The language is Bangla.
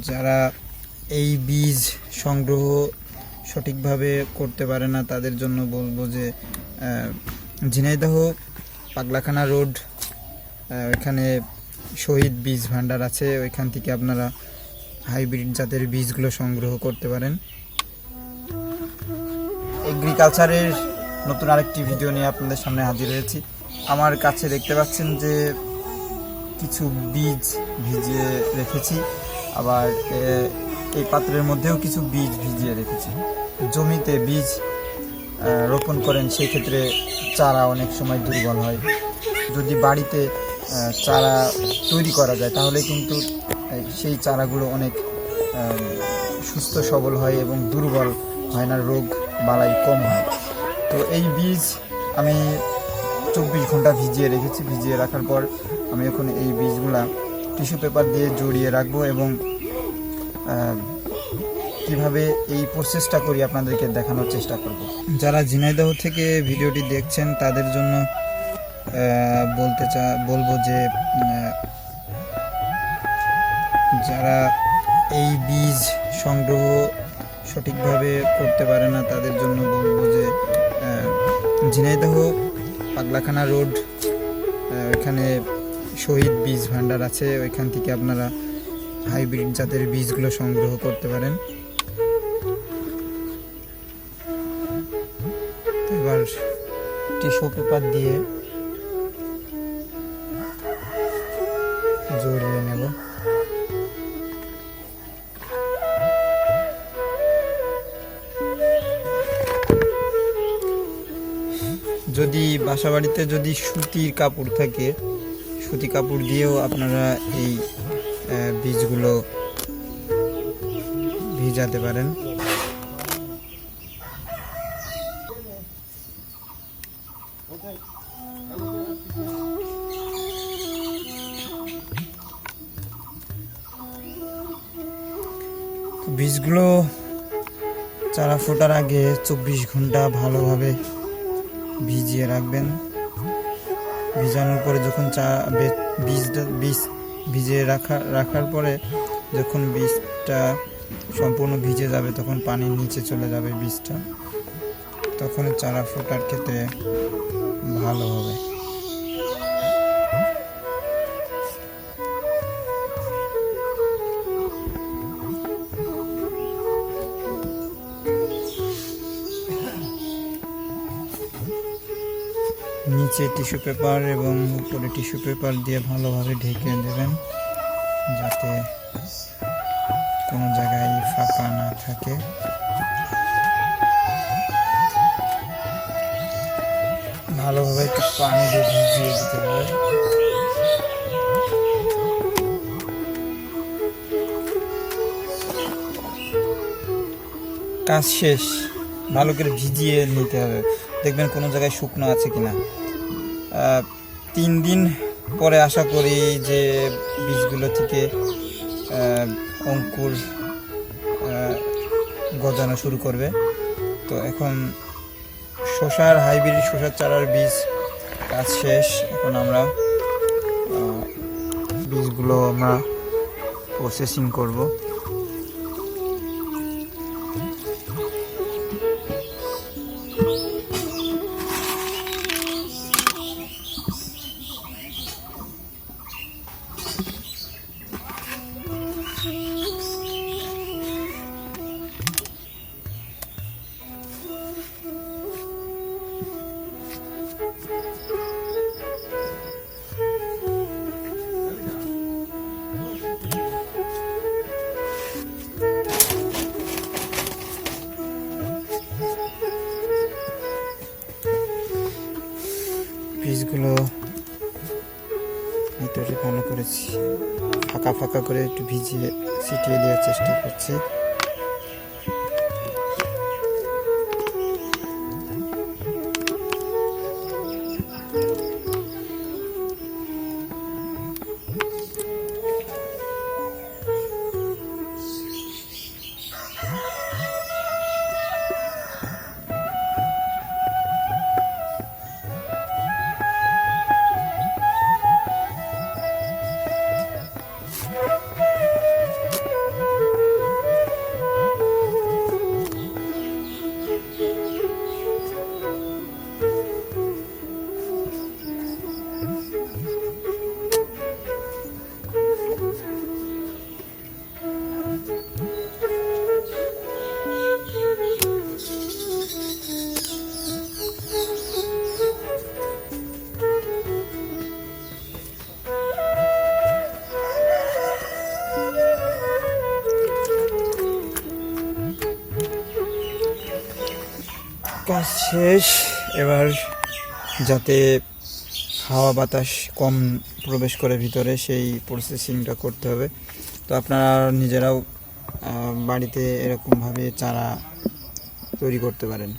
যারা এই বীজ সংগ্রহ সঠিকভাবে করতে পারে না তাদের জন্য বলবো যে ঝিনাইদহ পাগলাখানা রোড ওইখানে শহীদ বীজ ভান্ডার আছে, ওইখান থেকে আপনারা হাইব্রিড জাতের বীজগুলো সংগ্রহ করতে পারেন। এগ্রিকালচারের নতুন আরেকটি ভিডিও নিয়ে আপনাদের সামনে হাজির হয়েছি। আমার কাছে দেখতে পাচ্ছেন যে কিছু বীজ ভিজিয়ে রেখেছি, আবার এই পাত্রের মধ্যেও কিছু বীজ ভিজিয়ে রেখেছি। জমিতে বীজ রোপণ করেন সেই ক্ষেত্রে চারা অনেক সময় দুর্বল হয়। যদি বাড়িতে চারা তৈরি করা যায় তাহলে কিন্তু সেই চারাগুলো অনেক সুস্থ সবল হয় এবং দুর্বল হয় না, রোগ বালাই কম হয়। তো এই বীজ আমি 24 ঘন্টা ভিজিয়ে রেখেছি। ভিজিয়ে রাখার পর আমি এখন এই বীজগুলা টিস্যু পেপার দিয়ে জড়িয়ে রাখবো এবং কিভাবে এই প্রসেসটা করি আপনাদেরকে দেখানোর চেষ্টা করব। যারা ঝিনাইদহ থেকে ভিডিওটি দেখছেন তাদের জন্য বলবো যে যারা এই বীজ সংগ্রহ সঠিকভাবে করতে পারে না তাদের জন্য বলবো যে ঝিনাইদহ পাগলাখানা রোড ওইখানে শহীদ বীজ ভান্ডার আছে, ওইখান থেকে আপনারা হাইব্রিড জাতের বীজগুলো সংগ্রহ করতে পারেন। এবার টিস্যু পেপার দিয়ে জড়িয়ে নেব। যদি বাসাবাড়িতে যদি সুতির কাপড় থাকে, সুতি কাপড় দিয়েও আপনারা এই বীজগুলো ভিজাতে পারেন। বীজগুলো চারা ফোটার আগে 24 ঘন্টা ভালোভাবে ভিজিয়ে রাখবেন। ভিজানোর পরে যখন বীজ ভিজিয়ে রাখার পরে যখন বীজটা সম্পূর্ণ ভিজে যাবে তখন পানির নিচে চলে যাবে বীজটা, তখন চারা ফোটার ক্ষেত্রে ভালো হবে। নিচে টিস্যু পেপার এবং উপরে টিস্যু পেপার দিয়ে ভালোভাবে ঢেকে দেবেন যাতে কোনো জায়গায় ফাঁকা না থাকে। ভালোভাবে একটু পানি দিয়ে ভিজিয়ে দিতে হবে। কাজ শেষ, ভালো করে ভিজিয়ে নিতে হবে, দেখবেন কোনো জায়গায় শুকনো আছে কিনা। 3 দিন পরে আশা করি যে বীজগুলো থেকে অঙ্কুর গজানো শুরু করবে। তো এখন হাইব্রিড শসার চারার বীজ কাজ শেষ। এখন আমরা বীজগুলো প্রসেসিং করব। বীজগুলো ভিতরে ভালো করে ফাঁকা করে একটু ভিজিয়ে ছিটিয়ে দেওয়ার চেষ্টা করছি। কাজ শেষ। এবার যাতে হাওয়া বাতাস কম প্রবেশ করে ভিতরে সেই প্রসেসিংটা করতে হবে। তো আপনারা নিজেরাও বাড়িতে এরকমভাবে চারা তৈরি করতে পারেন।